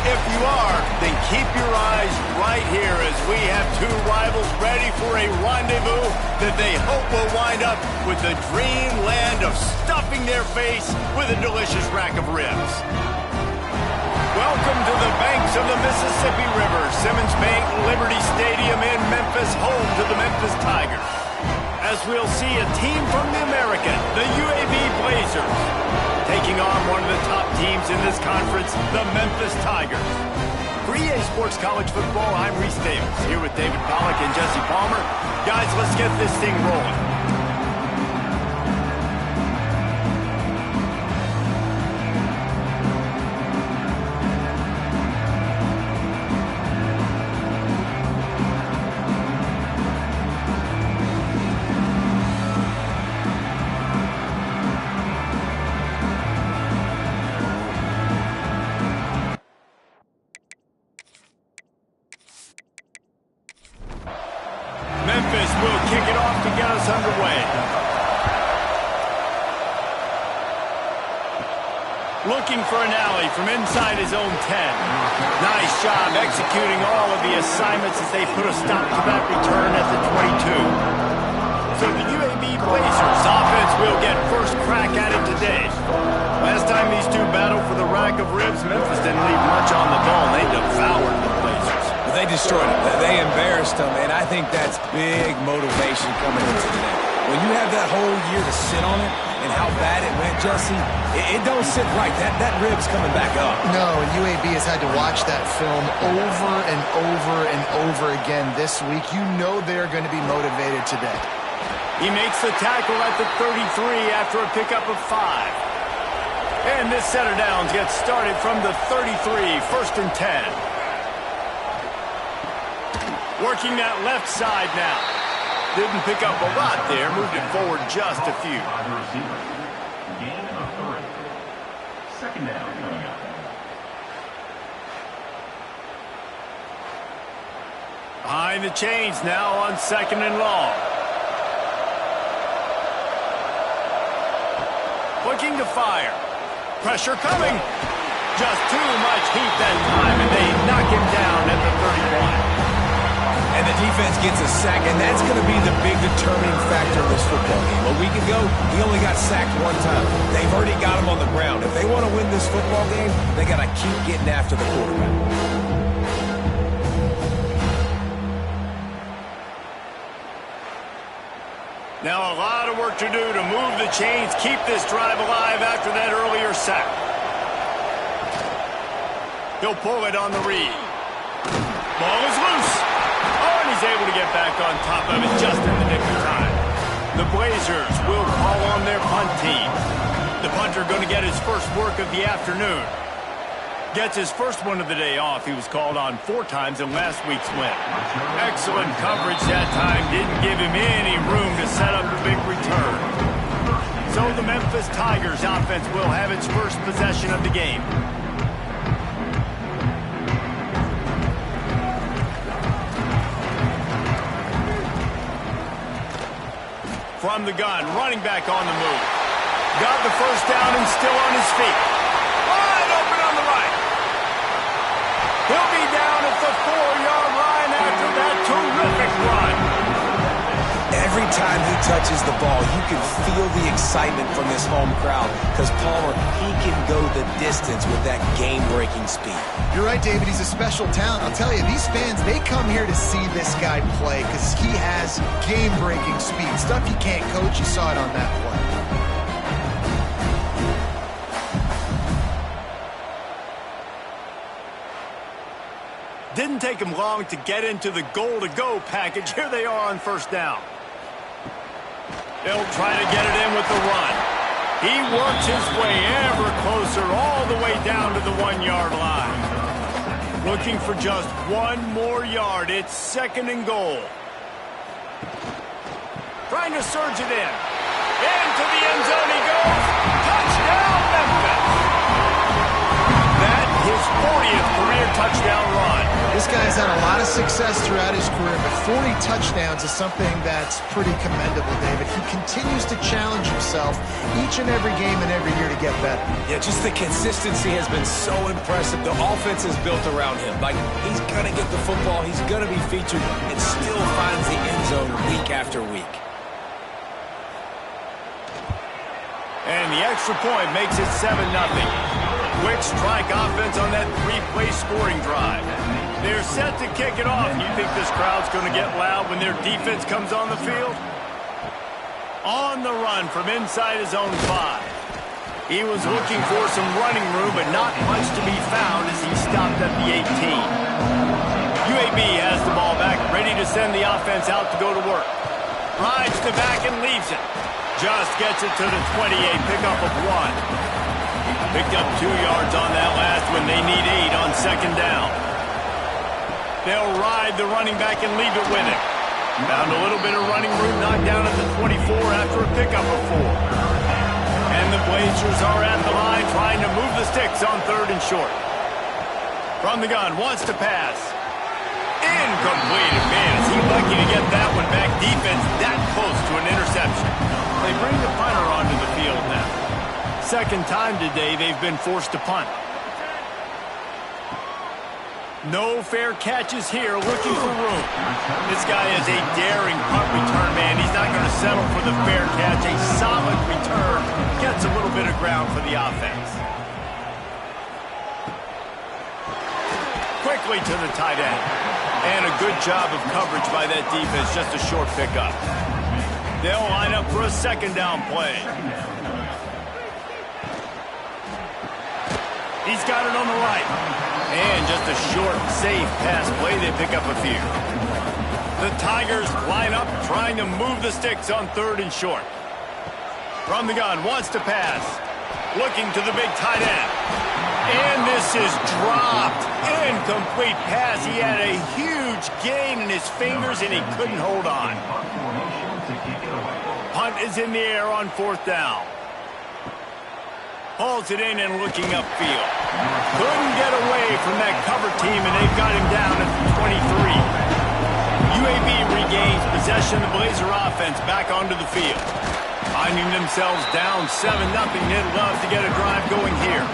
If you are, then keep your eyes right here as we have two rivals ready for a rendezvous that they hope will wind up with the dreamland of stuffing their face with a delicious rack of ribs. Welcome to the banks of the Mississippi River, Simmons Bank Liberty Stadium in Memphis, home to the Memphis Tigers. As we'll see a team from the American, the UAB Blazers, taking on one of the top teams in this conference, the Memphis Tigers. For EA Sports College Football, I'm Reese Davis, here with David Pollack and Jesse Palmer. Guys, let's get this thing rolling. Memphis will kick it off to get us underway. Looking for an alley from inside his own 10. Nice job executing all of the assignments as they put a stop to that return at the 22. So the UAB Blazers offense will get first crack at it today. Last time these two battled for the rack of ribs, Memphis didn't leave much on the ball. They devoured the Blazers. They destroyed it. They embarrassed them, and I think that's big motivation coming into today. When you have that whole year to sit on it and how bad it went, Jesse, it don't sit right. That rib's coming back up. No, and UAB has had to watch that film over and over and over again this week. You know they're going to be motivated today. He makes the tackle at the 33 after a pickup of 5. And this set of downs gets started from the 33, 1st and 10. Working that left side now. Didn't pick up a lot there. Moved it forward just a few. Gain of 3. Second down coming up. Behind the chains now on 2nd and long. Looking to fire. Pressure coming. Just too much heat that time, and they knock him down at the 31. And the defense gets a sack, and that's going to be the big determining factor of this football game. A week ago, he only got sacked 1 time. They've already got him on the ground. If they want to win this football game, they got to keep getting after the quarterback. Now a lot of work to do to move the chains, keep this drive alive after that earlier sack. He'll pull it on the read. Ball is loose. Oh, and he's able to get back on top of it just in the nick of time. The Blazers will call on their punt team. The punter going to get his first work of the afternoon. Gets his first one of the day off. He was called on 4 times in last week's win. Excellent coverage that time. Didn't give him any room to set up a big return. So the Memphis Tigers offense will have its first possession of the game. From the gun, running back on the move. Got the first down and still on his feet. Wide open on the right. He'll be down at the 4-yard line after that terrific run. Every time he touches the ball, you can feel the excitement from this home crowd because Palmer, he can go the distance with that game-breaking speed. You're right, David. He's a special talent. I'll tell you, these fans, they come here to see this guy play because he has game-breaking speed. Stuff you can't coach. You saw it on that play. Didn't take him long to get into the goal-to-go package. Here they are on 1st down. They'll try to get it in with the run. He works his way ever closer all the way down to the 1-yard line. Looking for just 1 more yard. It's 2nd and goal. Trying to surge it in. Into the end zone he goes. Touchdown, Memphis. That his 40th career touchdown run. This guy's had a lot of success throughout his career, but 40 touchdowns is something that's pretty commendable, David. He continues to challenge himself each and every game and every year to get better. Yeah, just the consistency has been so impressive. The offense is built around him. Like, he's going to get the football, he's going to be featured, and still finds the end zone week after week. And the extra point makes it 7-0. Quick strike offense on that three-play scoring drive. They're set to kick it off. You think this crowd's going to get loud when their defense comes on the field? On the run from inside his own 5. He was looking for some running room, but not much to be found as he stopped at the 18. UAB has the ball back, ready to send the offense out to go to work. Rides the back and leaves it. Just gets it to the 28, pickup of 1. Picked up 2 yards on that last one. They need 8 on second down. They'll ride the running back and leave it with him. Found a little bit of running room, knocked down at the 24 after a pickup of 4. And the Blazers are at the line trying to move the sticks on 3rd and short. From the gun, wants to pass. Incomplete. Man, is he lucky to get that one back. Defense that close to an interception. They bring the punter onto the field now. Second time today they've been forced to punt. No fair catches here, looking for room. This guy is a daring punt return man. He's not going to settle for the fair catch. A solid return gets a little bit of ground for the offense. Quickly to the tight end. And a good job of coverage by that defense, just a short pickup. They'll line up for a second down play. He's got it on the right. And just a short, safe pass play. They pick up a few. The Tigers line up, trying to move the sticks on 3rd and short. From the gun, wants to pass. Looking to the big tight end. And this is dropped. Incomplete pass. He had a huge gain in his fingers, and he couldn't hold on. Punt is in the air on 4th down. Hauls it in and looking upfield. Couldn't get away from that cover team, and they've got him down at the 23. UAB regains possession of the Blazer offense back onto the field. Finding themselves down 7-0, they'd love to get a drive going here.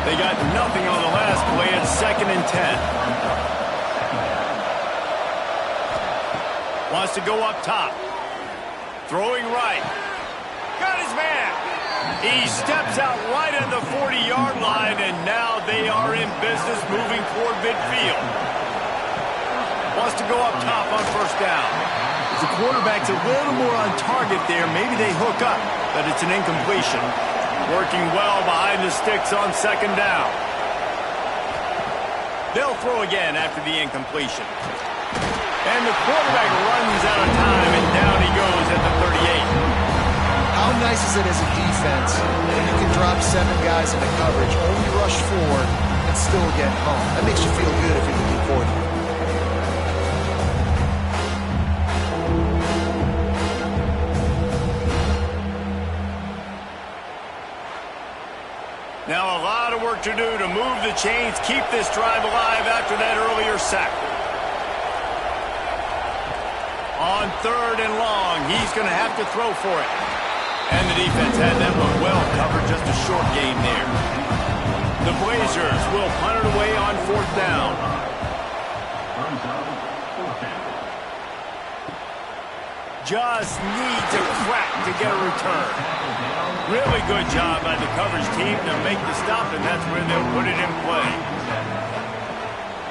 They got nothing on the last play at 2nd and 10. Wants to go up top. Throwing right. Got his man. He steps out right at the 40-yard line, and now they are in business moving toward midfield. Wants to go up top on 1st down. The quarterback's a little more on target there. Maybe they hook up, but it's an incompletion. Working well behind the sticks on 2nd down. They'll throw again after the incompletion. And the quarterback runs out of time, and down he goes at the 38. How nice is it as a defense when you can drop 7 guys into coverage, only rush 4, and still get home? That makes you feel good if you're the coordinator. Now a lot of work to do to move the chains, keep this drive alive after that earlier sack. On 3rd and long, he's going to have to throw for it. And the defense had that one well covered, just a short gain there. The Blazers will punt it away on 4th down. Just needs a crack to get a return. Really good job by the coverage team to make the stop, and that's where they'll put it in play.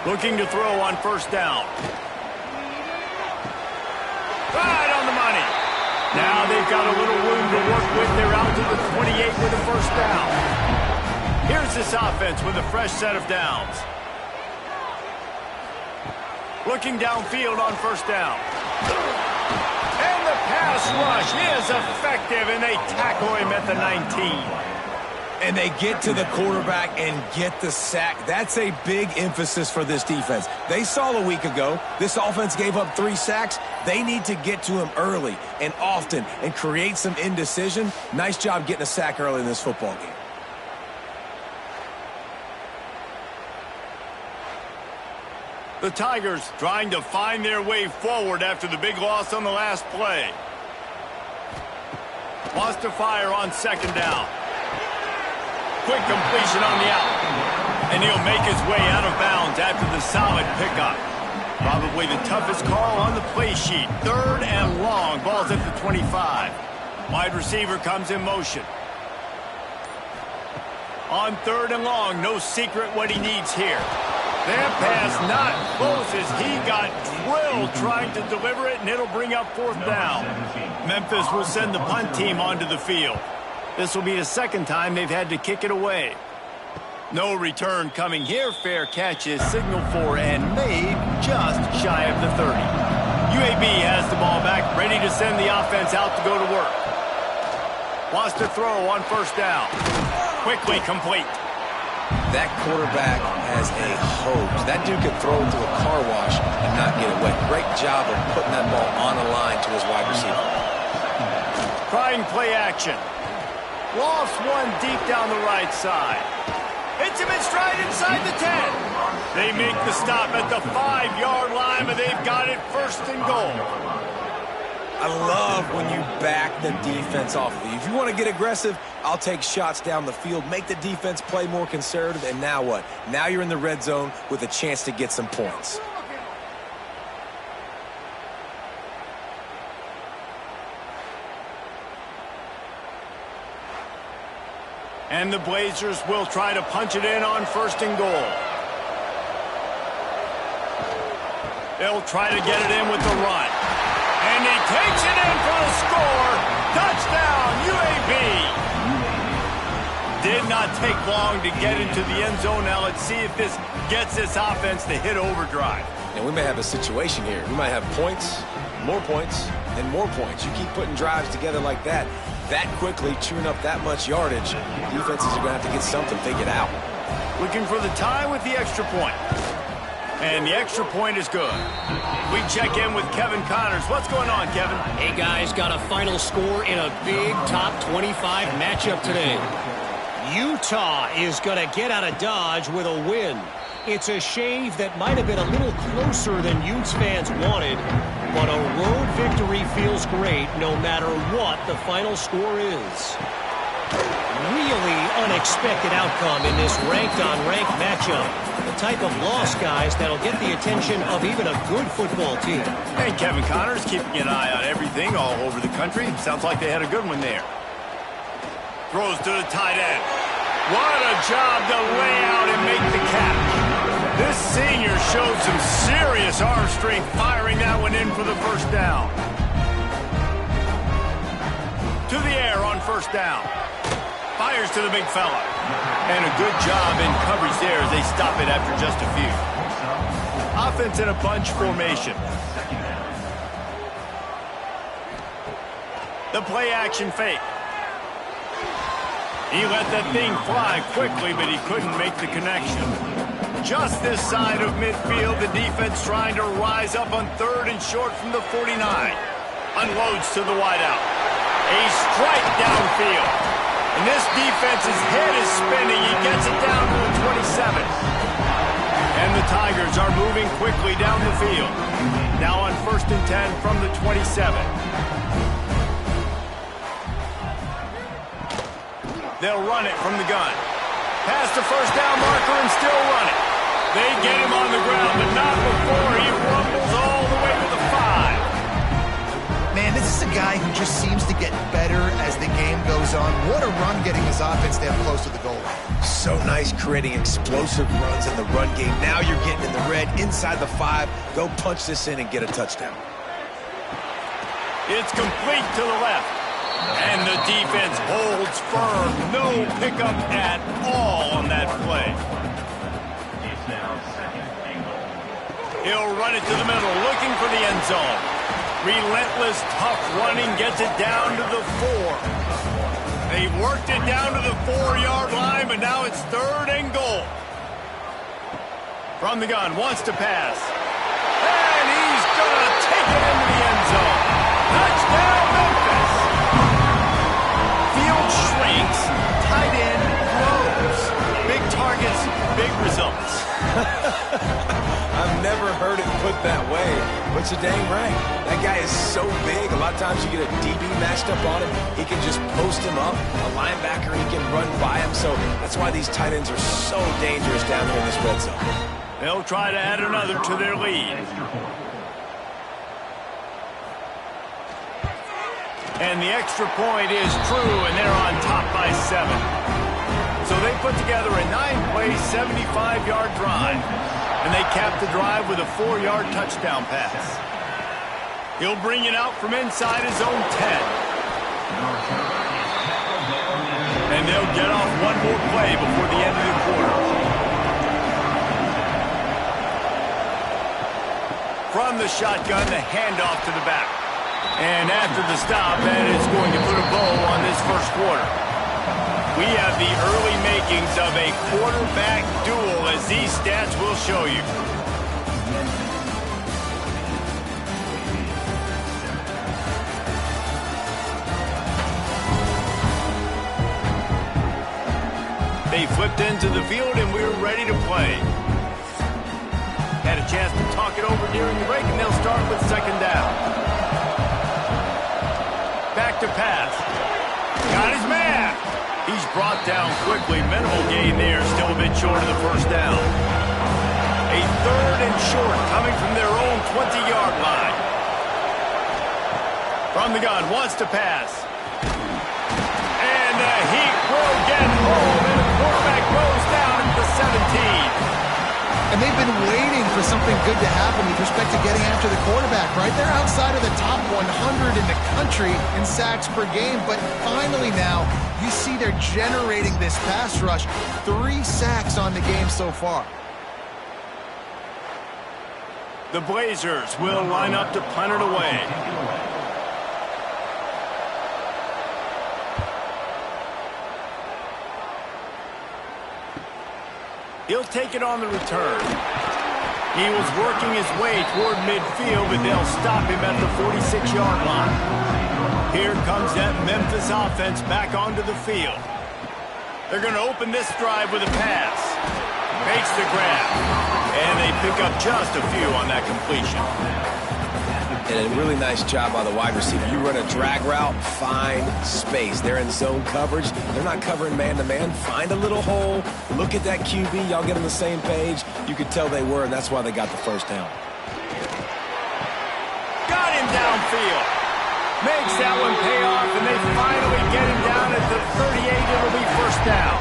Looking to throw on 1st down. Right on the money. Now they've got a little room to work with. They're out to the 28 with a 1st down. Here's this offense with a fresh set of downs. Looking downfield on 1st down. And the pass rush is effective, and they tackle him at the 19. And they get to the quarterback and get the sack. That's a big emphasis for this defense. They saw a week ago, this offense gave up 3 sacks. They need to get to him early and often and create some indecision. Nice job getting a sack early in this football game. The Tigers trying to find their way forward after the big loss on the last play. Wants to fire on second down. Quick completion on the out. And he'll make his way out of bounds after the solid pickup. Probably the toughest call on the play sheet. 3rd and long. Ball's at the 25. Wide receiver comes in motion. On 3rd and long, no secret what he needs here. That pass not close as he got drilled trying to deliver it, and it'll bring up 4th down. Memphis will send the punt team onto the field. This will be the 2nd time they've had to kick it away. No return coming here. Fair catch is signaled for and made just shy of the 30. UAB has the ball back, ready to send the offense out to go to work. Wants to throw on 1st down. Quickly complete. That quarterback has a hose. That dude could throw it through a car wash and not get it wet. Great job of putting that ball on a line to his wide receiver. Trying play action. Lofts one deep down the right side. Hits him in stride inside the 10. They make the stop at the 5-yard line, but they've got it 1st and goal. I love when you back the defense off of you. If you want to get aggressive, I'll take shots down the field, make the defense play more conservative, and now what? Now you're in the red zone with a chance to get some points. And the Blazers will try to punch it in on 1st and goal. They'll try to get it in with the run. And he takes it in for the score. Touchdown, UAB. Did not take long to get into the end zone. Now let's see if this gets this offense to hit overdrive. And we may have a situation here. We might have points, and more points. You keep putting drives together like that quickly, chewing up that much yardage, defenses are going to have to get something figured out. Looking for the tie with the extra point. And the extra point is good. We check in with Kevin Connors. What's going on, Kevin? Hey, guys, got a final score in a big top 25 matchup today. Utah is going to get out of Dodge with a win. It's a shave that might have been a little closer than Utes fans wanted, but a road victory feels great no matter what the final score is. Really unexpected outcome in this ranked-on-ranked matchup. The type of loss, guys, that'll get the attention of even a good football team. And Kevin Connors keeping an eye on everything all over the country. Sounds like they had a good one there. Throws to the tight end. What a job to lay out and make the catch. This senior showed some serious arm strength firing that one in for the 1st down. To the air on 1st down. Fires to the big fella. And a good job in coverage there as they stop it after just a few. Offense in a bunch formation. The play action fake. He let that thing fly quickly, but he couldn't make the connection. Just this side of midfield, the defense trying to rise up on 3rd and short from the 49. Unloads to the wideout. A strike downfield. And this defense's head is spinning. He gets it down to the 27. And the Tigers are moving quickly down the field. Now on 1st and 10 from the 27. They'll run it from the gun. Past the 1st down marker and still run it. They get him on the ground, but not before he rumbles all the way to the 5. Man, this is a guy who just seems to get better as the game goes on. What a run getting his offense down close to the goal line. So nice creating explosive runs in the run game. Now you're getting in the red, inside the 5. Go punch this in and get a touchdown. It's complete to the left. And the defense holds firm. No pickup at all on that play. It's now 2nd and goal. He'll run it to the middle, looking for the end zone. Relentless, tough running gets it down to the 4. They've worked it down to the 4-yard line, but now it's 3rd and goal. From the gun, wants to pass. And he's going to take it into the end zone. Touchdown, Memphis. Field shrinks, tight end grows. Big targets, big results. I've never heard it put that way, but you're dang right. That guy is so big. A lot of times you get a DB matched up on him. He can just post him up. A linebacker, he can run by him. So that's why these tight ends are so dangerous down here in this red zone. They'll try to add another to their lead. And the extra point is true, and they're on top by 7. So they put together a 9-play, 75-yard drive. And they cap the drive with a 4-yard touchdown pass. He'll bring it out from inside his own 10. And they'll get off one more play before the end of the quarter. From the shotgun, the handoff to the back. And after the stop, that is going to put a bow on this first quarter. We have the early makings of a quarterback duel, as these stats will show you. They flipped into the field, and we're ready to play. Had a chance to talk it over during the break, and they'll start with second down. Back to pass. Got his man. He's brought down quickly. Minimal gain there. Still a bit short of the first down. A 3rd and short coming from their own 20-yard line. From the gun, wants to pass. And he will get home, and the quarterback goes down at the 17. And they've been waiting for something good to happen with respect to getting after the quarterback, right? They're outside of the top 100 in the country in sacks per game, but finally now you see they're generating this pass rush. 3 sacks on the game so far. The Blazers will line up to punt it away. He'll take it on the return. He was working his way toward midfield, but they'll stop him at the 46-yard line. Here comes that Memphis offense back onto the field. They're going to open this drive with a pass. Makes the grab. And they pick up just a few on that completion. And a really nice job by the wide receiver. You run a drag route, find space. They're in zone coverage. They're not covering man-to-man. Find a little hole. Look at that QB. Y'all get on the same page. You could tell they were, and that's why they got the first down. Got him downfield. Makes that one pay off, and they finally get him down at the 38. It'll be first down.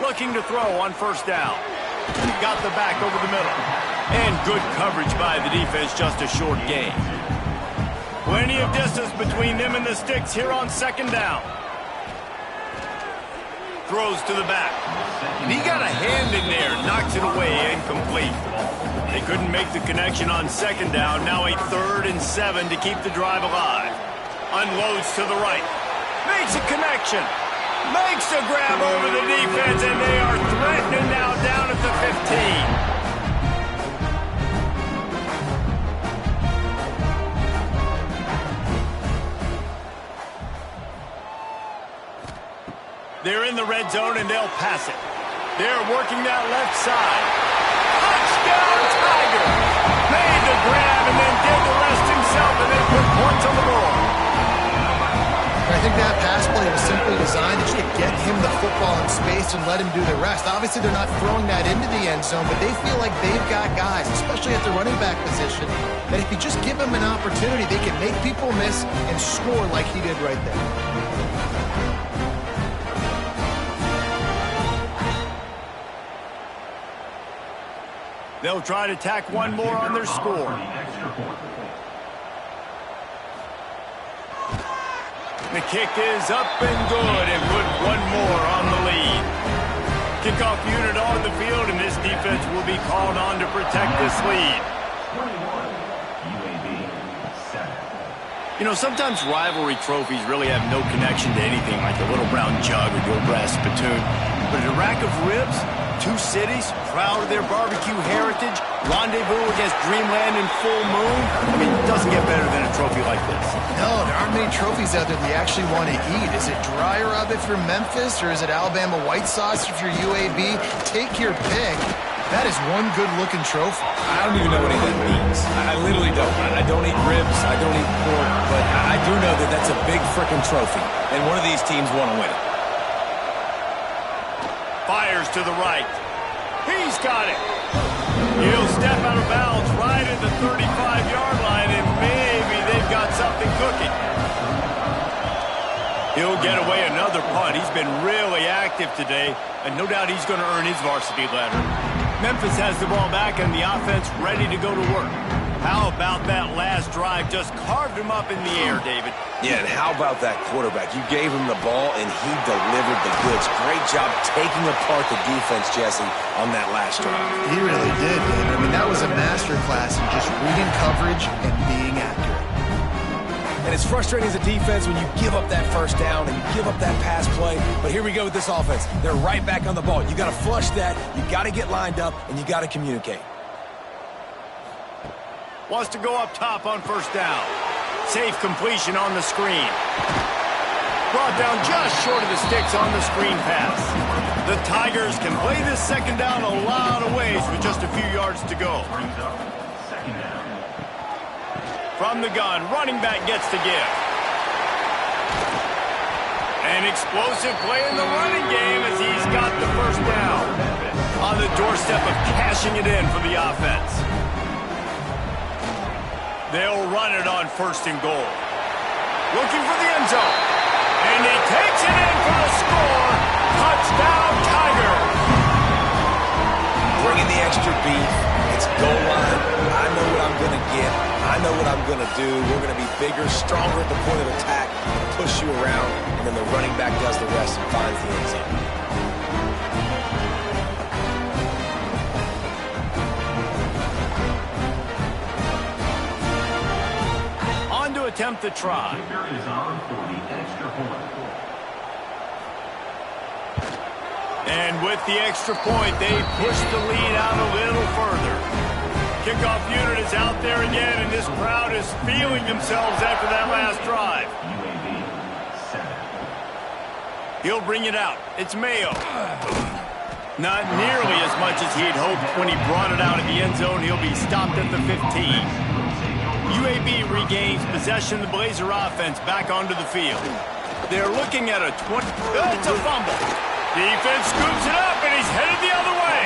Looking to throw on first down. Got the back over the middle. And good coverage by the defense, just a short gain. Plenty of distance between them and the sticks here on second down. Throws to the back. And he got a hand in there, knocks it away, incomplete. They couldn't make the connection on second down. Now a 3rd and 7 to keep the drive alive. Unloads to the right. Makes a connection. Makes a grab over the defense, and they are threatening now down at the 15. They're in the red zone, and they'll pass it. They're working that left side. Touchdown, Tiger! Made the grab and then did the rest himself, and they put points on the board. I think that pass play was simply designed just to get him the football in space and let him do the rest. Obviously, they're not throwing that into the end zone, but they feel like they've got guys, especially at the running back position, that if you just give them an opportunity, they can make people miss and score like he did right there. They'll try to tack one more on their score. The kick is up and good, and put one more on the lead. Kickoff unit on the field, and this defense will be called on to protect this lead. 21, UAB 7. You know, sometimes rivalry trophies really have no connection to anything like the little brown jug or the old brass spittoon. But a rack of ribs, Two cities, proud of their barbecue heritage, rendezvous against Dreamland and Full Moon. I mean, it doesn't get better than a trophy like this. No, there aren't many trophies out there that you actually want to eat. Is it dry rub if you're Memphis, or is it Alabama white sauce if you're UAB? Take your pick. That is one good-looking trophy. I don't even know what any of that means. I literally don't. I don't eat ribs. I don't eat pork. But I do know that that's a big frickin' trophy. And one of these teams want to win it. Fires to the right. He's got it. He'll step out of bounds right at the 35-yard line, and maybe they've got something cooking. He'll get away another punt. He's been really active today, and no doubt he's going to earn his varsity letter. Memphis has the ball back and the offense ready to go to work. How about that last drive? Just carved him up in the air, David. Yeah, and how about that quarterback? You gave him the ball, and he delivered the goods. Great job taking apart the defense, Jesse, on that last drive. He really did, David. I mean, that was a masterclass in just reading coverage and being accurate. And it's frustrating as a defense when you give up that first down and you give up that pass play. But here we go with this offense. They're right back on the ball. You got to flush that. You got to get lined up, and you got to communicate. Wants to go up top on first down. Safe completion on the screen. Brought down just short of the sticks on the screen pass. The Tigers can play this second down a lot of ways with just a few yards to go. From the gun, running back gets to give. An explosive play in the running game as he's got the first down. On the doorstep of cashing it in for the offense. They'll run it on first and goal. Looking for the end zone. And he takes it in for the score. Touchdown, Tigers. Bringing the extra beef. It's goal line. I know what I'm going to get. I know what I'm going to do. We're going to be bigger, stronger at the point of attack, push you around, and then the running back does the rest and finds the end zone. Attempt the try. And with the extra point, they push the lead out a little further. Kickoff unit is out there again, and this crowd is feeling themselves after that last drive. He'll bring it out. It's Mayo. Not nearly as much as he'd hoped when he brought it out of the end zone. He'll be stopped at the 15. UAB regains possession of the Blazer offense back onto the field. They're looking at a 20... It's a fumble. Defense scoops it up, and he's headed the other way.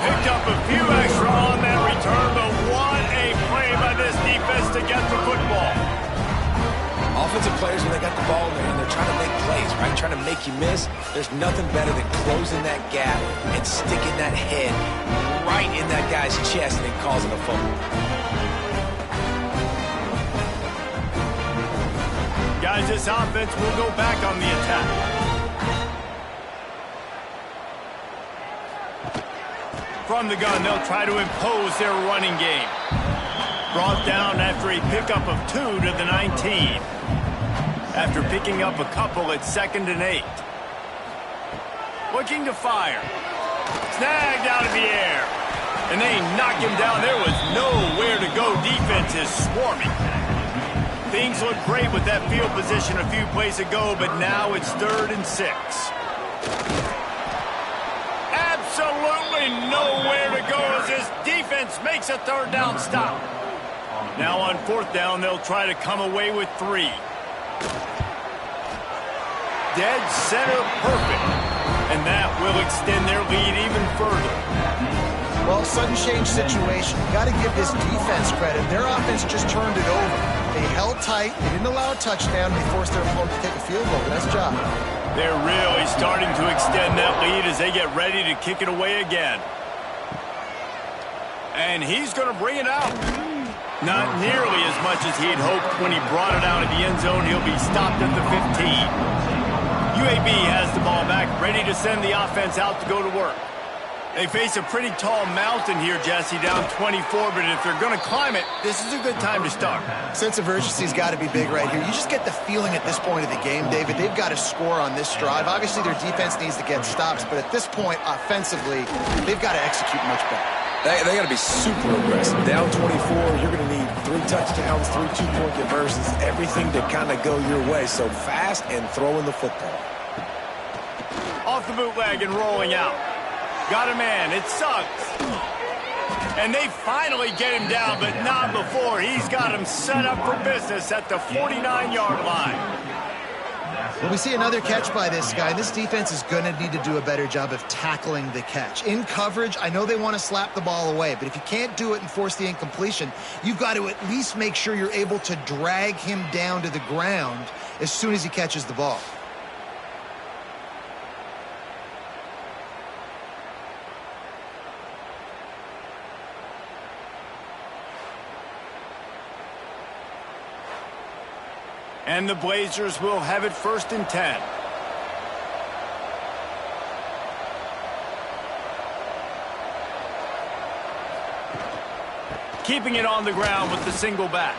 Picked up a few extra on that return, but what a play by this defense to get the football. Offensive players, when they got the ball in their hand, they're trying to make plays, right? Trying to make you miss. There's nothing better than closing that gap and sticking that head right in that guy's chest and then causing a fumble. Guys, this offense will go back on the attack. From the gun, they'll try to impose their running game. Brought down after a pickup of 2 to the 19. After picking up a couple at 2nd and 8. Looking to fire. Snagged out of the air. And they knock him down. There was nowhere to go. Defense is swarming. Things look great with that field position a few plays ago, but now it's 3rd and 6. Absolutely nowhere to go as this defense makes a 3rd down stop. Now on 4th down, they'll try to come away with 3. Dead center perfect. And that will extend their lead even further. Well, sudden change situation. You got to give this defense credit. Their offense just turned it over. They held tight. They didn't allow a touchdown. They forced their opponent to take a field goal. Nice job. They're really starting to extend that lead as they get ready to kick it away again. And he's going to bring it out. Not nearly as much as he'd hoped when he brought it out of the end zone. He'll be stopped at the 15. UAB has the ball back, ready to send the offense out to go to work. They face a pretty tall mountain here, Jesse, down 24, but if they're going to climb it, this is a good time to start. Sense of urgency's got to be big right here. You just get the feeling at this point of the game, David, they've got to score on this drive. Obviously, their defense needs to get stops, but at this point, offensively, they've got to execute much better. They got to be super aggressive. Down 24, you're going to need 3 touchdowns, 3 two-point conversions, everything to kind of go your way. So fast and throwing the football. Off the bootleg and rolling out. Got a man. It sucks. And they finally get him down, but not before. He's got him set up for business at the 49-yard line. Well, we see another catch by this guy. This defense is going to need to do a better job of tackling the catch. In coverage, I know they want to slap the ball away, but if you can't do it and force the incompletion, you've got to at least make sure you're able to drag him down to the ground as soon as he catches the ball. And the Blazers will have it 1st and 10. Keeping it on the ground with the single back.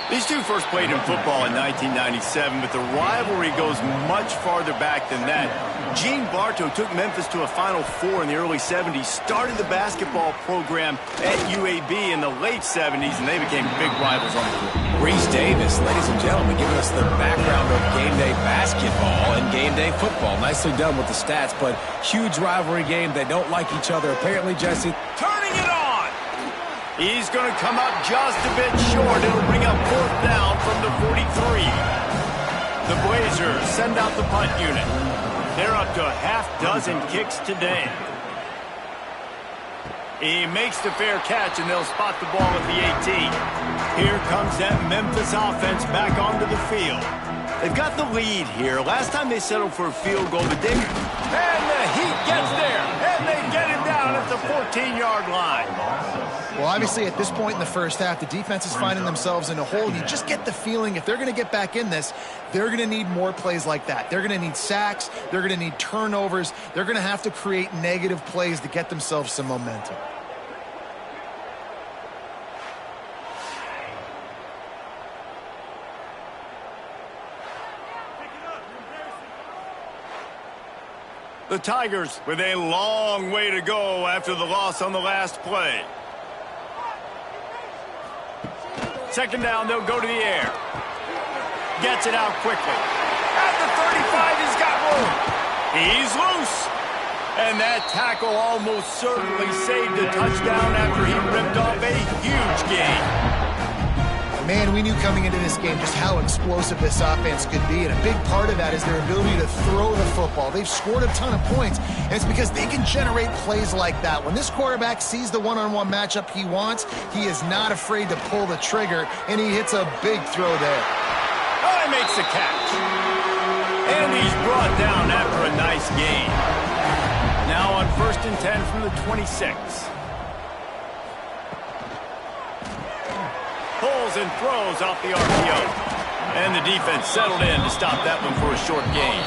These two first played in football in 1997, but the rivalry goes much farther back than that. Gene Bartow took Memphis to a Final Four in the early 70s, started the basketball program at UAB in the late 70s, and they became big rivals on the court. Reese Davis, ladies and gentlemen, giving us the background of game day basketball and game day football. Nicely done with the stats, but huge rivalry game. They don't like each other. Apparently, Jesse. Turning it on! He's going to come up just a bit short. It'll bring up 4th down from the 43. The Blazers send out the punt unit. They're up to a half-dozen kicks today. He makes the fair catch, and they'll spot the ball at the 18. Here comes that Memphis offense back onto the field. They've got the lead here. Last time they settled for a field goal, but and the Heat gets there, and they get him down at the 14-yard line. Well, obviously, at this point in the first half, the defense is finding themselves in a hole. You just get the feeling if they're going to get back in this, they're going to need more plays like that. They're going to need sacks. They're going to need turnovers. They're going to have to create negative plays to get themselves some momentum. The Tigers with a long way to go after the loss on the last play. 2nd down, they'll go to the air. Gets it out quickly. At the 35, he's got room. He's loose. And that tackle almost certainly saved a touchdown after he ripped off a huge gain. Man, we knew coming into this game just how explosive this offense could be, and a big part of that is their ability to throw the football. They've scored a ton of points, and it's because they can generate plays like that. When this quarterback sees the one-on-one matchup he wants, he is not afraid to pull the trigger, and he hits a big throw there. Oh, he makes the catch. And he's brought down after a nice gain. Now on 1st and 10 from the 26. Pulls and throws off the RPO. And the defense settled in to stop that one for a short gain.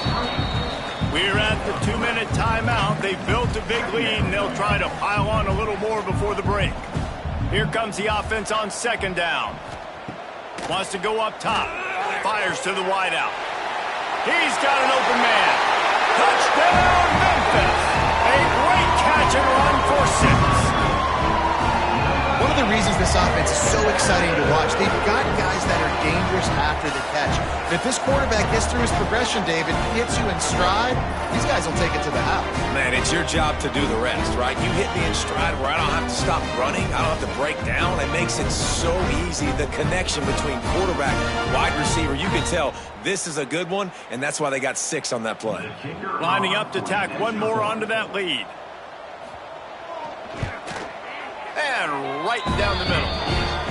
We're at the 2-minute timeout. They've built a big lead, and they'll try to pile on a little more before the break. Here comes the offense on 2nd down. Wants to go up top. Fires to the wideout. He's got an open man. Touchdown, Memphis. A great catch and run for 6. One of the reasons this offense is so exciting to watch, they've got guys that are dangerous after the catch. But if this quarterback gets through his progression, David, hits you in stride, these guys will take it to the house. Man, it's your job to do the rest, right? You hit me in stride where I don't have to stop running. I don't have to break down. It makes it so easy, the connection between quarterback, wide receiver. You can tell this is a good one, and that's why they got 6 on that play. Lining up to tack one more onto that lead. And right down the middle.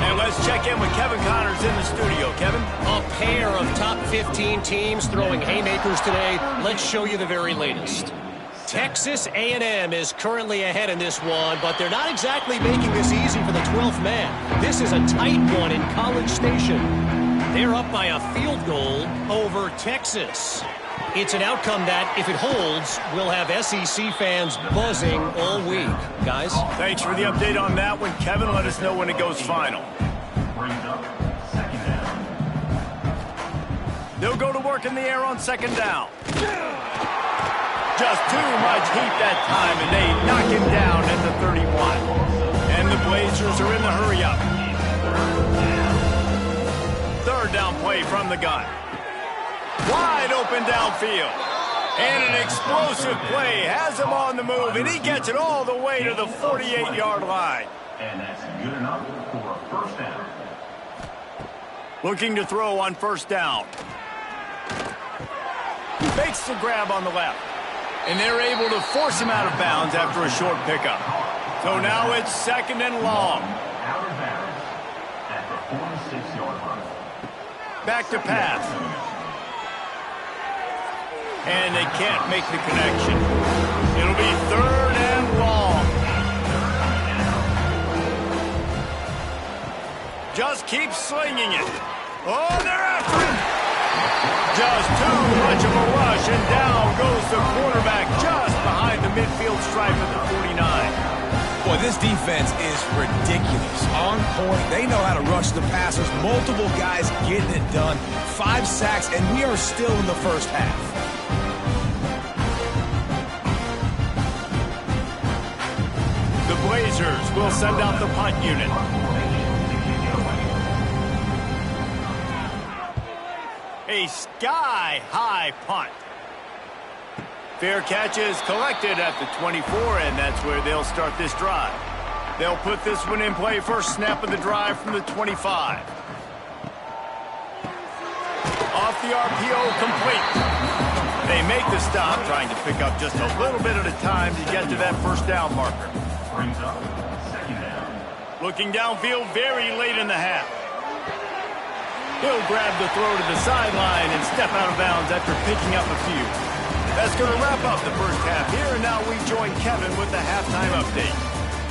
And let's check in with Kevin Connors in the studio. Kevin? A pair of top 15 teams throwing haymakers today. Let's show you the very latest. Texas A&M is currently ahead in this one, but they're not exactly making this easy for the 12th man. This is a tight one in College Station. They're up by a field goal over Texas. It's an outcome that, if it holds, will have SEC fans buzzing all week. Guys? Thanks for the update on that one, Kevin. Let us know when it goes final. Brings up second down. They'll go to work in the air on second down. Just too much heat that time, and they knock him down at the 31. And the Blazers are in the hurry-up. Third down play from the gun. Wide open downfield. And an explosive play has him on the move, and he gets it all the way to the 48-yard line. And that's good enough for a first down. Looking to throw on first down. Fakes the grab on the left. And they're able to force him out of bounds after a short pickup. So now it's second and long. Out of bounds at the 46-yard line. Back to pass. And they can't make the connection. It'll be third and long. Just keep slinging it. Oh, they're after him. Just too much of a rush, and down goes the quarterback just behind the midfield stripe at the 49. Boy, this defense is ridiculous. On point. They know how to rush the passers. Multiple guys getting it done. 5 sacks, and we are still in the first half. The Blazers will send out the punt unit. A sky-high punt. Fair catch is collected at the 24, and that's where they'll start this drive. They'll put this one in play first snap of the drive from the 25. Off the RPO, complete. They make the stop, trying to pick up just a little bit at a time to get to that first down marker. Brings up second down. Looking downfield very late in the half. He'll grab the throw to the sideline and step out of bounds after picking up a few. That's going to wrap up the first half here, and now we join Kevin with the halftime update.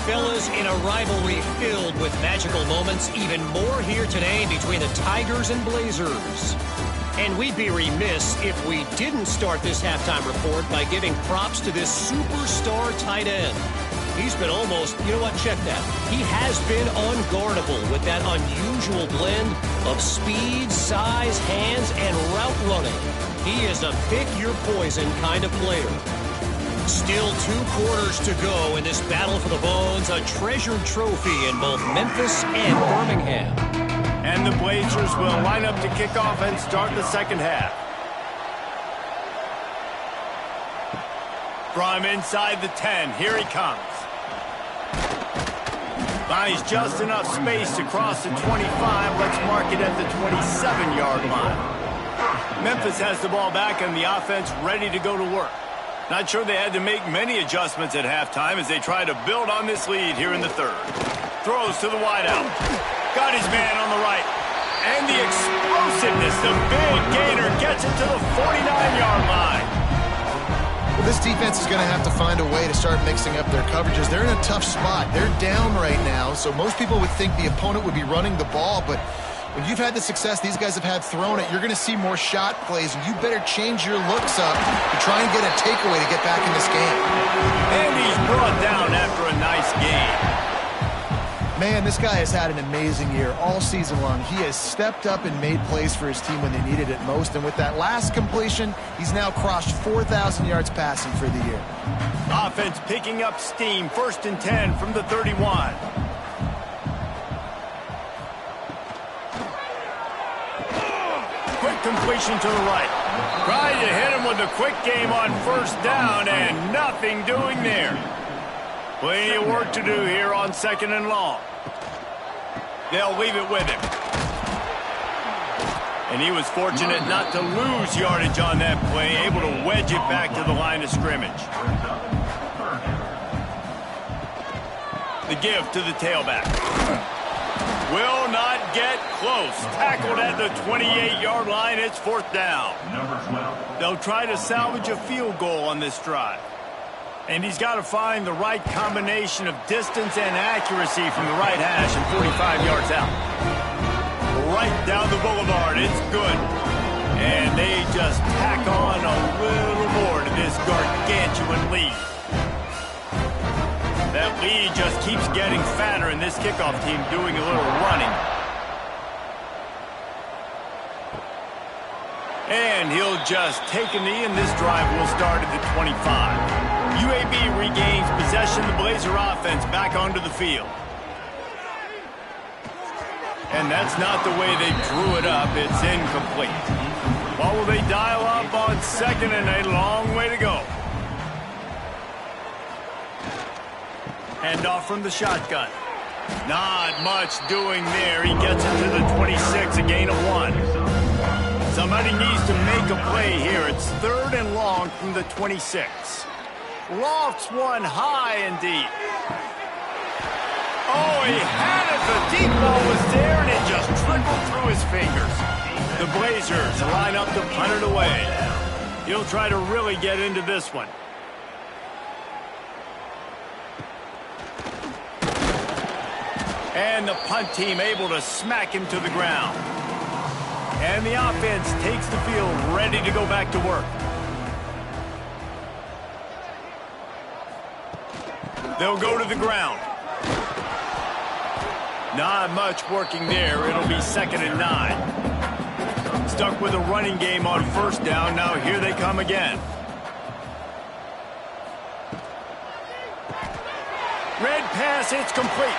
Fellas, in a rivalry filled with magical moments, even more here today between the Tigers and Blazers. And we'd be remiss if we didn't start this halftime report by giving props to this superstar tight end. He's been almost, you know what, check that. He has been unguardable with that unusual blend of speed, size, hands, and route running. He is a pick-your-poison kind of player. Still 2 quarters to go in this battle for the bones, a treasured trophy in both Memphis and Birmingham. And the Blazers will line up to kick off and start the second half. From inside the 10, here he comes. Finds just enough space to cross the 25. Let's mark it at the 27-yard line. Memphis has the ball back and the offense ready to go to work. Not sure they had to make many adjustments at halftime as they try to build on this lead here in the third. Throws to the wideout. Got his man on the right. And the explosiveness, the big gainer gets it to the 49-yard line. Well, this defense is going to have to find a way to start mixing up their coverages. They're in a tough spot. They're down right now, so most people would think the opponent would be running the ball, but when you've had the success these guys have had throwing it, you're going to see more shot plays, and you better change your looks up to try and get a takeaway to get back in this game. And he's brought down after a nice game. Man, this guy has had an amazing year all season long. He has stepped up and made plays for his team when they needed it most. And with that last completion, he's now crossed 4,000 yards passing for the year. Offense picking up steam. First and 10 from the 31. Quick completion to the right. Trying to hit him with a quick game on first down, and nothing doing there. Plenty of work to do here on second and long. They'll leave it with him. And he was fortunate not to lose yardage on that play, able to wedge it back to the line of scrimmage. The give to the tailback. Will not get close. Tackled at the 28-yard line. It's fourth down. They'll try to salvage a field goal on this drive. And he's got to find the right combination of distance and accuracy from the right hash and 45 yards out. Right down the boulevard. It's good. And they just tack on a little more to this gargantuan lead. That lead just keeps getting fatter, and this kickoff team doing a little running. And he'll just take a knee, and this drive will start at the 25. UAB regains possession. The Blazer offense back onto the field. And that's not the way they drew it up. It's incomplete. What will they dial up on second, and a long way to go. Hand off from the shotgun. Not much doing there. He gets it to the 26, a gain of 1. Somebody needs to make a play here. It's 3rd and long from the 26. Lofts one high and deep. Oh, he had it. The deep ball was there, and it just trickled through his fingers. The Blazers line up to punt it away. He'll try to really get into this one. And the punt team able to smack him to the ground. And the offense takes the field, ready to go back to work. They'll go to the ground. Not much working there. It'll be 2nd and 9. Stuck with a running game on 1st down. Now here they come again. Red pass, it's complete.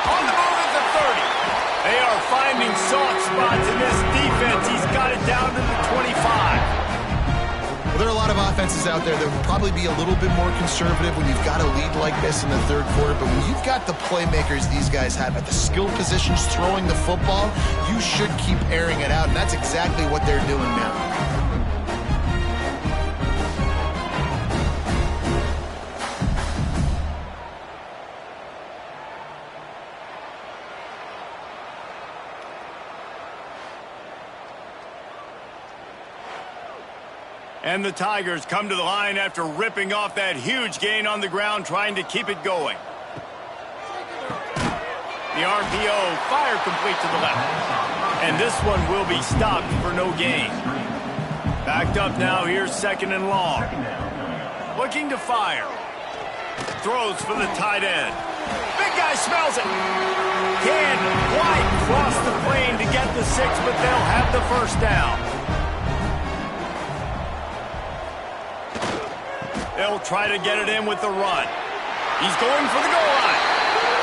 On the move at the 30. They are finding soft spots in this defense. He's got it down to the 25. Well, there are a lot of offenses out there that will probably be a little bit more conservative when you've got a lead like this in the 3rd quarter. But when you've got the playmakers these guys have at the skill positions throwing the football, you should keep airing it out. And that's exactly what they're doing now. And the Tigers come to the line after ripping off that huge gain on the ground, trying to keep it going. The RPO, fire complete to the left. And this one will be stopped for no gain. Backed up now, here's 2nd and long. Looking to fire. Throws for the tight end. Big guy smells it. Can't quite cross the plane to get the 6, but they'll have the 1st down. They'll try to get it in with the run. He's going for the goal line.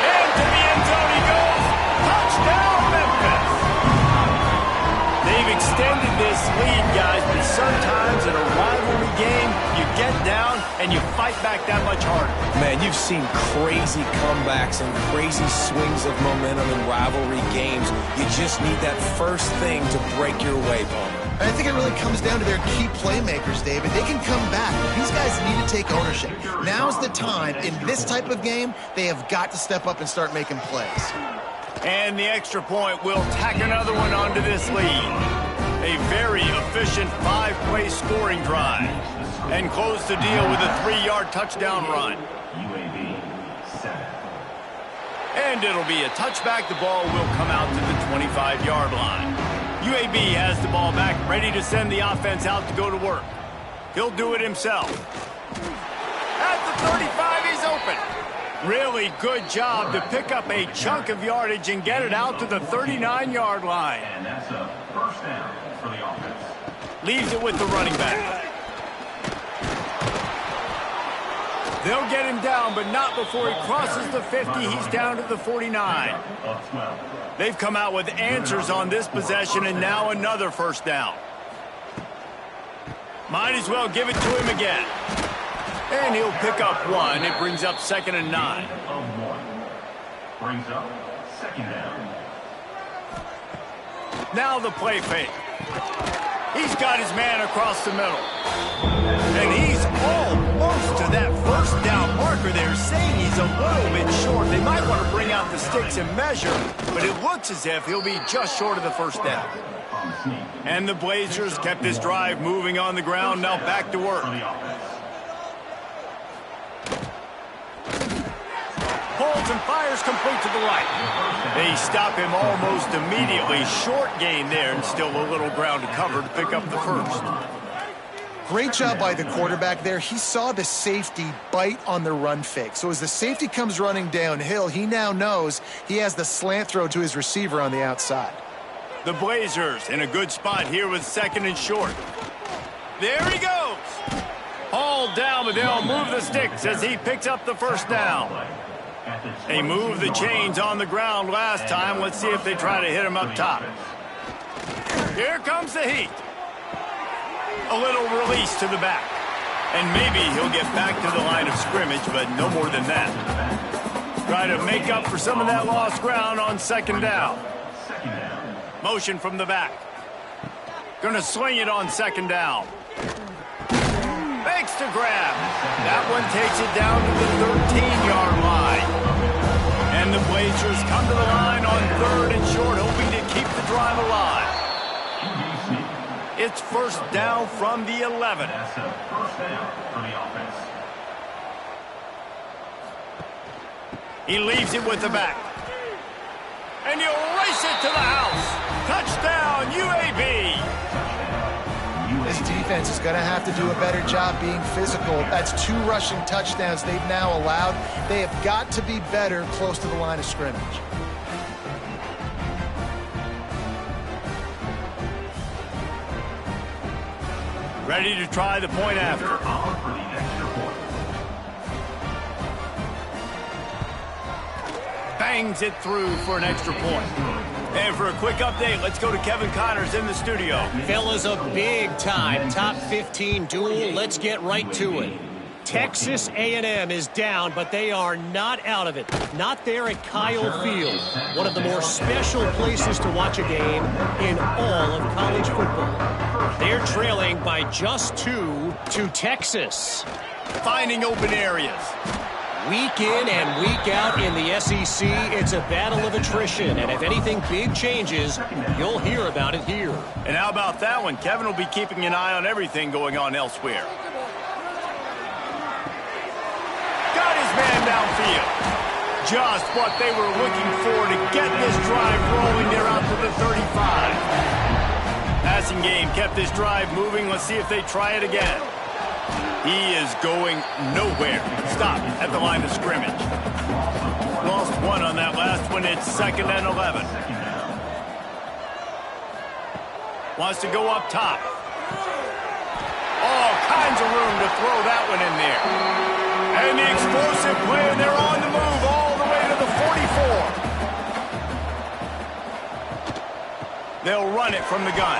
And to the end zone he goes. Touchdown, Memphis. They've extended this lead, guys, but sometimes in a rivalry game, you get down and you fight back that much harder. Man, you've seen crazy comebacks and crazy swings of momentum in rivalry games. You just need that first thing to break your way, Palmer. I think it really comes down to their key playmakers, David. They can come back. These guys need to take ownership. Now's the time. In this type of game, they have got to step up and start making plays. And the extra point will tack another one onto this lead. A very efficient 5-play scoring drive. And close the deal with a 3-yard touchdown run. UAB 7. And it'll be a touchback. The ball will come out to the 25-yard line. UAB has the ball back, ready to send the offense out to go to work. He'll do it himself. At the 35, he's open. Really good job to pick up a chunk of yardage and get it out to the 39-yard line. And that's a 1st down for the offense. Leaves it with the running back. They'll get him down, but not before he crosses the 50. He's down to the 49. They've come out with answers on this possession, and now another 1st down. Might as well give it to him again. And he'll pick up 1. It brings up 2nd and 9. Brings up 2nd down. Now the play fake. He's got his man across the middle. And he's almost to that 1st down marker there, saying he's a little bit short. They might want to bring out the sticks and measure, but it looks as if he'll be just short of the 1st down. And the Blazers kept this drive moving on the ground, now back to work. Pulled throws and fires complete to the right. They stop him almost immediately. Short gain there, and still a little ground to cover to pick up the first. Great job by the quarterback there. He saw the safety bite on the run fake. So as the safety comes running downhill, he now knows he has the slant throw to his receiver on the outside. The Blazers in a good spot here with 2nd and short. There he goes. Hauled down, but they'll move the sticks as he picks up the first down. They moved the chains on the ground last time. Let's see if they try to hit him up top. Here comes the heat. A little release to the back. And maybe he'll get back to the line of scrimmage, but no more than that. Try to make up for some of that lost ground on 2nd down. Motion from the back. Gonna sling it on 2nd down. Fakes to grab. That one takes it down to the 13-yard line. And the Blazers come to the line on 3rd and short, hoping to keep the drive alive. It's 1st down from the 11. That's a 1st down for the offense. He leaves it with the back. And he'll race it to the house. Touchdown, UAB. This defense is going to have to do a better job being physical. That's 2 rushing touchdowns they've now allowed. They have got to be better close to the line of scrimmage. Ready to try the point after. For the extra point. Bangs it through for an extra point. And for a quick update, let's go to Kevin Connors in the studio. Fellas, a big-time top 15 duel. Let's get right to it. Texas A&M is down, but they are not out of it. Not there at Kyle Field, one of the more special places to watch a game in all of college football. They're trailing by just 2 to Texas. Finding open areas. Week in and week out in the SEC, it's a battle of attrition, and if anything big changes, you'll hear about it here. And how about that one? Kevin will be keeping an eye on everything going on elsewhere. Got his man downfield. Just what they were looking for to get this drive rolling there out to the 35. Passing game kept this drive moving. Let's see if they try it again. He is going nowhere. Stop at the line of scrimmage. Lost 1 on that last one. It's 2nd and 11. Wants to go up top. All kinds of room to throw that one in there. And the explosive play, and they're on the move all the way to the 44. They'll run it from the gun.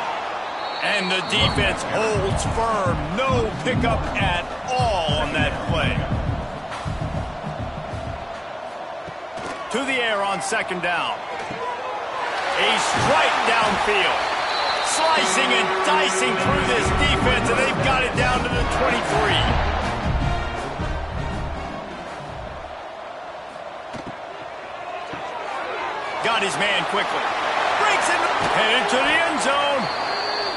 And the defense holds firm. No pickup at all on that play. To the air on 2nd down. A strike downfield. Slicing and dicing through this defense, and they've got it down to the 23. Got his man quickly. Breaks it. Headed to the end zone.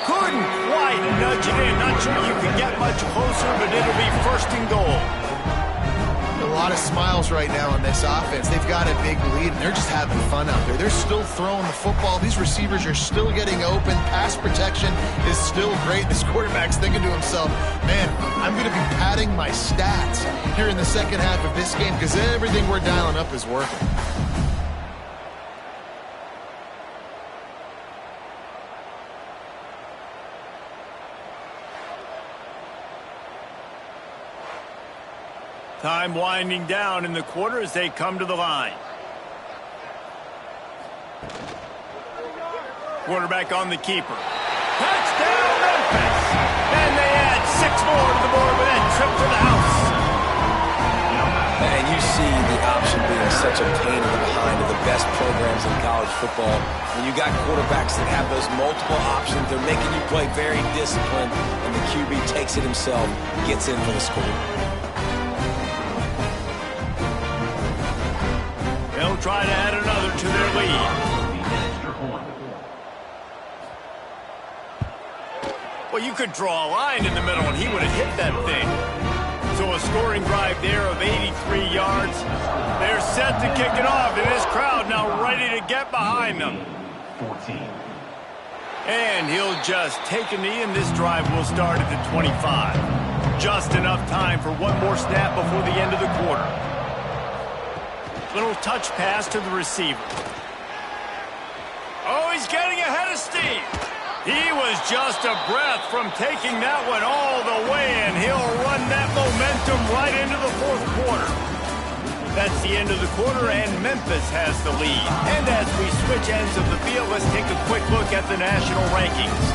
Couldn't quite nudge it in. Not sure you can get much closer, but it'll be 1st and goal. A lot of smiles right now on this offense. They've got a big lead, and they're just having fun out there. They're still throwing the football. These receivers are still getting open. Pass protection is still great. This quarterback's thinking to himself, man, I'm going to be padding my stats here in the 2nd half of this game because everything we're dialing up is working. Time winding down in the quarter as they come to the line. Quarterback on the keeper. Touchdown, Memphis! And they add 6 more to the board with that trip to the house. And you see the option being such a pain in the behind of the best programs in college football. When you got quarterbacks that have those multiple options, they're making you play very disciplined, and the QB takes it himself, gets in for the score. They'll try to add another to their lead. Well, you could draw a line in the middle, and he would have hit that thing. So a scoring drive there of 83 yards. They're set to kick it off, and this crowd now ready to get behind them. 14. And he'll just take a knee, and this drive will start at the 25. Just enough time for one more snap before the end of the quarter. Little touch pass to the receiver. Oh, he's getting ahead of steam. He was just a breath from taking that one all the way, and he'll run that momentum right into the fourth quarter. That's the end of the quarter, and Memphis has the lead. And as we switch ends of the field, let's take a quick look at the national rankings.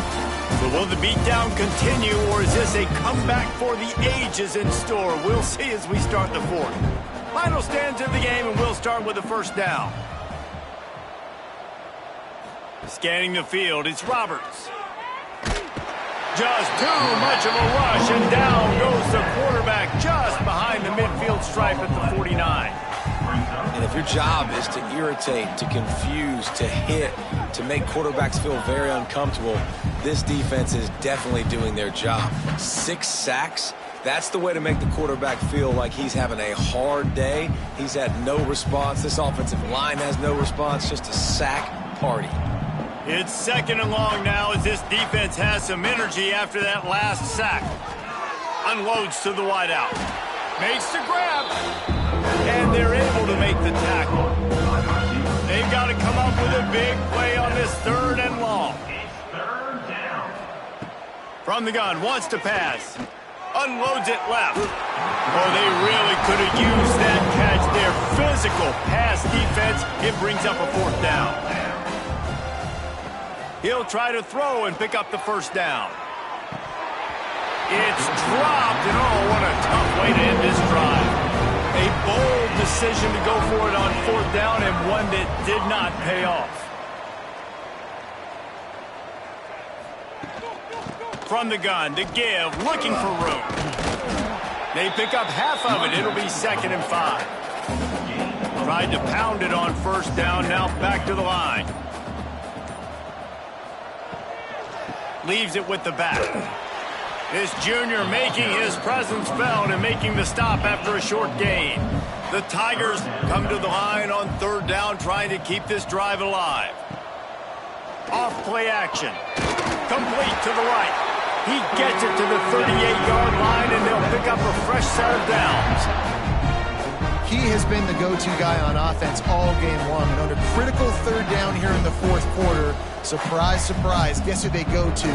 So will the beatdown continue, or is this a comeback for the ages in store? We'll see as we start the fourth. Final stands of the game, and we'll start with the first down. Scanning the field, it's Roberts. Just too much of a rush, and down goes the quarterback just behind the midfield stripe at the 49. And if your job is to irritate, to confuse, to hit, to make quarterbacks feel very uncomfortable, this defense is definitely doing their job. 6 sacks. That's the way to make the quarterback feel like he's having a hard day. He's had no response. This offensive line has no response, just a sack party. It's second and long now as this defense has some energy after that last sack. Unloads to the wideout. Makes the grab. And they're able to make the tackle. They've got to come up with a big play on this third and long. Third down. From the gun, wants to pass. Unloads it left. Oh, they really could have used that catch there. Physical pass defense. It brings up a fourth down. He'll try to throw and pick up the first down. It's dropped, and oh, what a tough way to end this drive. A bold decision to go for it on fourth down, and one that did not pay off. From the gun, to give, looking for room. They pick up half of it. It'll be 2nd and 5. Tried to pound it on first down, now back to the line. Leaves it with the back. This junior making his presence felt and making the stop after a short gain. The Tigers come to the line on third down, trying to keep this drive alive. Off play action. Complete to the right. He gets it to the 38-yard line, and they'll pick up a fresh set of downs. He has been the go-to guy on offense all game long, and under critical third down here in the fourth quarter, surprise, surprise, guess who they go to?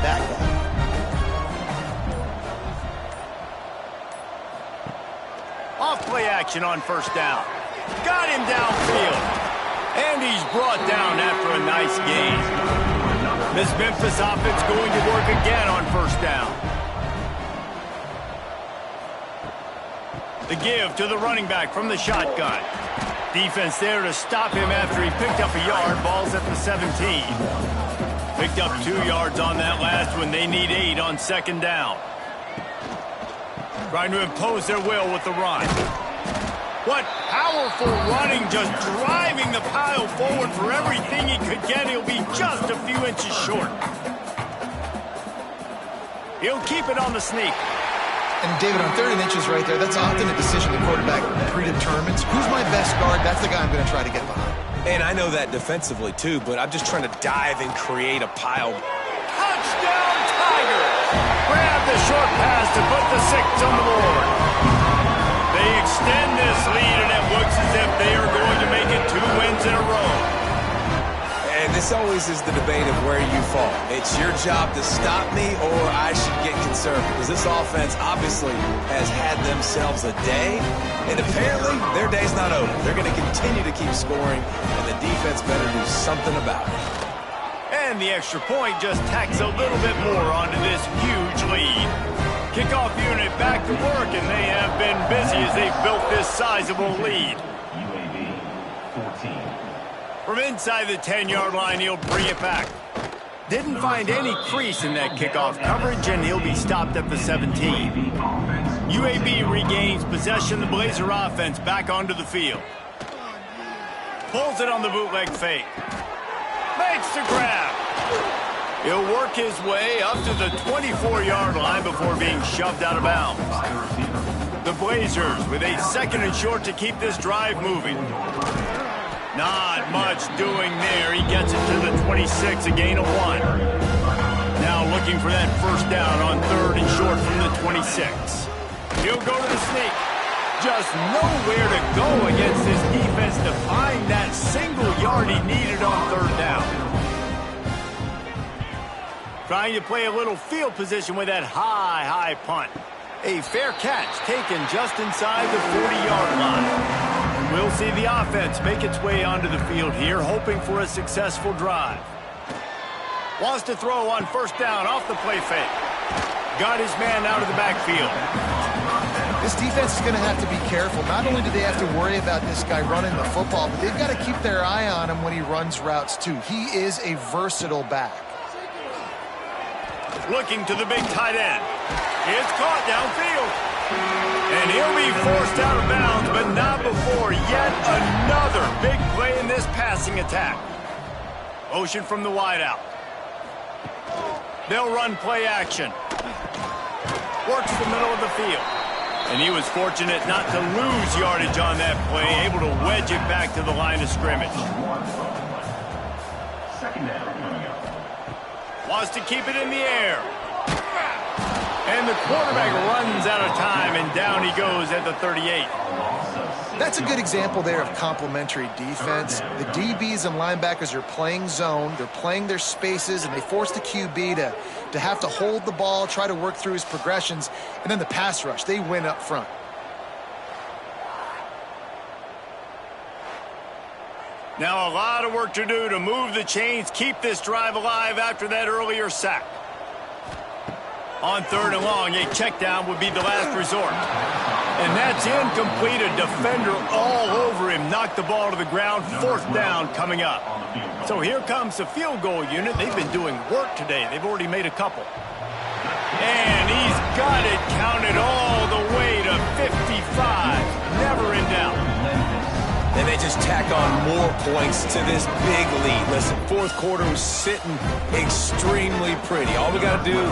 That guy. Off play action on first down. Got him downfield. And he's brought down after a nice gain. This Memphis offense going to work again on first down. The give to the running back from the shotgun. Defense there to stop him after he picked up a yard. Ball's at the 17. Picked up 2 yards on that last one. They need 8 on second down. Trying to impose their will with the run. What powerful running, just driving the pile forward for everything he could get. He'll be just a few inches short. He'll keep it on the sneak. And David, on 3rd and inches right there, that's often a decision the quarterback predetermines. Who's my best guard? That's the guy I'm going to try to get behind. And I know that defensively, too, but I'm just trying to dive and create a pile. Touchdown, Tigers! Grab the short pass to put the 6 on the board. They extend this lead, and it looks as if they are going to make it 2 wins in a row. And this always is the debate of where you fall. It's your job to stop me, or I should get concerned, because this offense obviously has had themselves a day, and apparently their day's not over. They're going to continue to keep scoring, and the defense better do something about it. And the extra point just tacks a little bit more onto this huge lead. Kickoff unit back to work, and they have been busy as they've built this sizable lead. UAB 14. From inside the 10-yard line, he'll bring it back. Didn't find any crease in that kickoff coverage, and he'll be stopped at the 17. UAB regains possession. The Blazer offense back onto the field. Pulls it on the bootleg fake. Makes the grab. He'll work his way up to the 24-yard line before being shoved out of bounds. The Blazers with a 2nd and short to keep this drive moving. Not much doing there. He gets it to the 26, a gain of 1. Now looking for that first down on 3rd and short from the 26. He'll go to the sneak. Just nowhere to go against this defense to find that single yard he needed on 3rd down. Trying to play a little field position with that high punt. A fair catch taken just inside the 40-yard line. We'll see the offense make its way onto the field here, hoping for a successful drive. Wants to throw on 1st down off the play fake. Got his man out of the backfield. This defense is going to have to be careful. Not only do they have to worry about this guy running the football, but they've got to keep their eye on him when he runs routes too. He is a versatile back. Looking to the big tight end. It's caught downfield. And he'll be forced out of bounds, but not before yet another big play in this passing attack. Motion from the wideout. They'll run play action. Works the middle of the field. And he was fortunate not to lose yardage on that play, able to wedge it back to the line of scrimmage. 2nd down coming up. Wants to keep it in the air. And the quarterback runs out of time, and down he goes at the 38. That's a good example there of complementary defense. The DBs and linebackers are playing zone. They're playing their spaces, and they force the QB to have to hold the ball, try to work through his progressions, and then the pass rush. They win up front. Now a lot of work to do to move the chains, keep this drive alive after that earlier sack. On 3rd and long, a check down would be the last resort. And that's incomplete. A defender all over him. Knocked the ball to the ground. 4th down coming up. So here comes the field goal unit. They've been doing work today. They've already made a couple. And he's got it counted all the way to 55. Never in doubt. And they just tack on more points to this big lead. Listen, 4th quarter was sitting extremely pretty. All we got to do,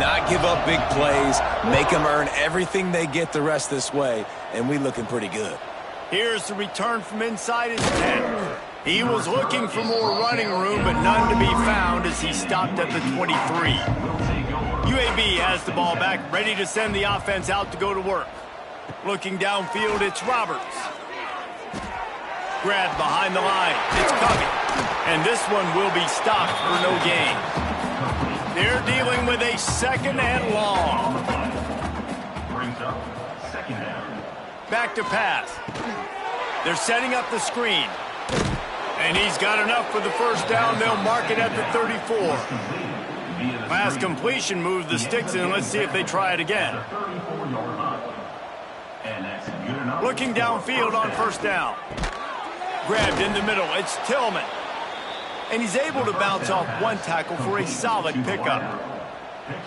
not give up big plays, make them earn everything they get the rest this way, and we looking pretty good. Here's the return from inside his 10. He was looking for more running room, but none to be found as he stopped at the 23. UAB has the ball back, ready to send the offense out to go to work. Looking downfield, it's Roberts. Grabbed behind the line. It's Covey. And this one will be stopped for no gain. They're dealing with a 2nd and long. Brings up 2nd down. Back to pass. They're setting up the screen. And he's got enough for the 1st down. They'll mark it at the 34. Last completion moves the sticks in. Let's see if they try it again. Looking downfield on 1st down. Grabbed in the middle. It's Tillman. And he's able to bounce off one tackle for a solid pickup.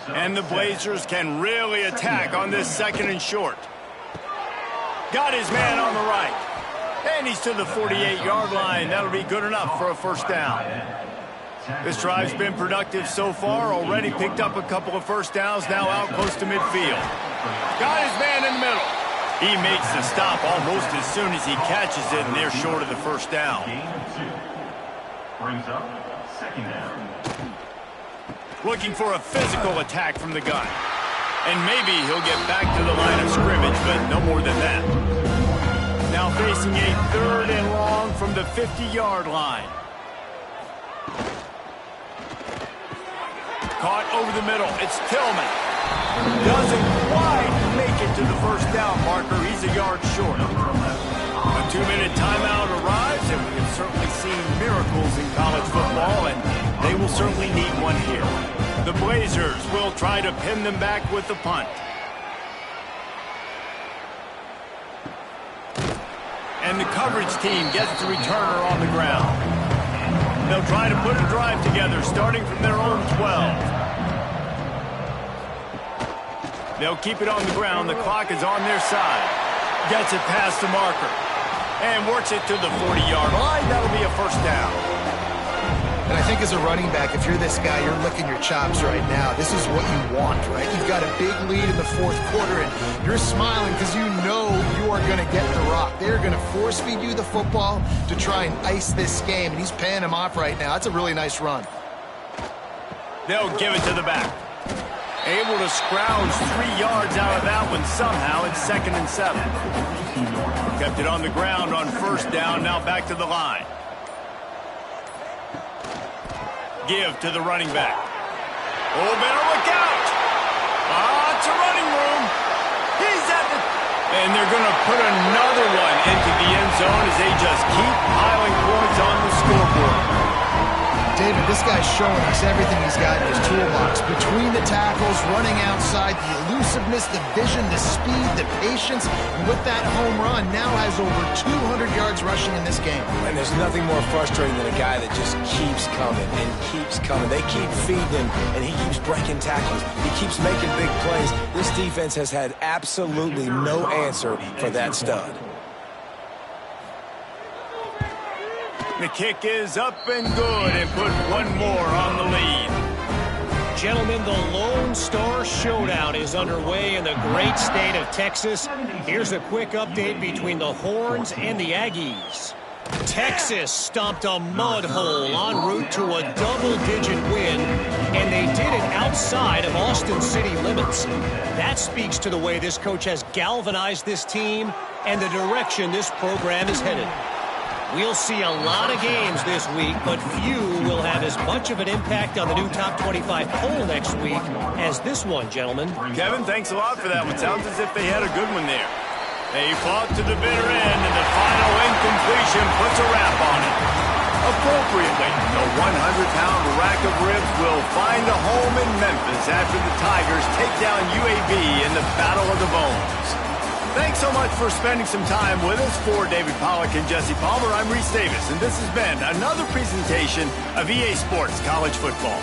And the Blazers can really attack on this 2nd and short. Got his man on the right. And he's to the 48-yard line. That'll be good enough for a 1st down. This drive's been productive so far. Already picked up a couple of 1st downs. Now out close to midfield. Got his man in the middle. He makes the stop almost as soon as he catches it, and they're short of the 1st down. Brings up 2nd down. Looking for a physical attack from the gun. And maybe he'll get back to the line of scrimmage, but no more than that. Now facing a 3rd and long from the 50-yard line. Caught over the middle. It's Tillman. Doesn't quite make it to the 1st down marker. He's a yard short. A 2-minute timeout arrives, and we have certainly seen miracles in college football, and they will certainly need one here. The Blazers will try to pin them back with the punt. And the coverage team gets the returner on the ground. They'll try to put a drive together, starting from their own 12. They'll keep it on the ground. The clock is on their side. Gets it past the marker. And works it to the 40-yard line. That'll be a 1st down. And I think as a running back, if you're this guy, you're licking your chops right now. This is what you want, right? You've got a big lead in the fourth quarter, and you're smiling because you know you are going to get the rock. They're going to force feed you the football to try and ice this game, and he's paying him off right now. That's a really nice run. They'll give it to the back. Able to scrounge 3 yards out of that one somehow. It's 2nd and 7. Kept it on the ground on first down. Now back to the line. Give to the running back. Oh, better look out. It's a running room. He's at the... And they're going to put another one into the end zone as they just keep piling points on the scoreboard. David, this guy's showing us everything he's got in his toolbox. Between the tackles, running outside, the elusiveness, the vision, the speed, the patience. And with that home run, now has over 200 yards rushing in this game. And there's nothing more frustrating than a guy that just keeps coming and keeps coming. They keep feeding him, and he keeps breaking tackles. He keeps making big plays. This defense has had absolutely no answer for that stud. The kick is up and good and put one more on the lead. Gentlemen, the Lone Star Showdown is underway in the great state of Texas. Here's a quick update between the Horns and the Aggies. Texas stomped a mud hole en route to a double-digit win, and they did it outside of Austin city limits. That speaks to the way this coach has galvanized this team and the direction this program is headed. We'll see a lot of games this week, but few will have as much of an impact on the new top 25 poll next week as this one, gentlemen. Kevin, thanks a lot for that one. Sounds as if they had a good one there. They fought to the bitter end, and the final incompletion puts a wrap on it. Appropriately, the 100-pound rack of ribs will find a home in Memphis after the Tigers take down UAB in the Battle of the Bones. Thanks so much for spending some time with us. For David Pollack and Jesse Palmer, I'm Reese Davis, and this has been another presentation of EA Sports College Football.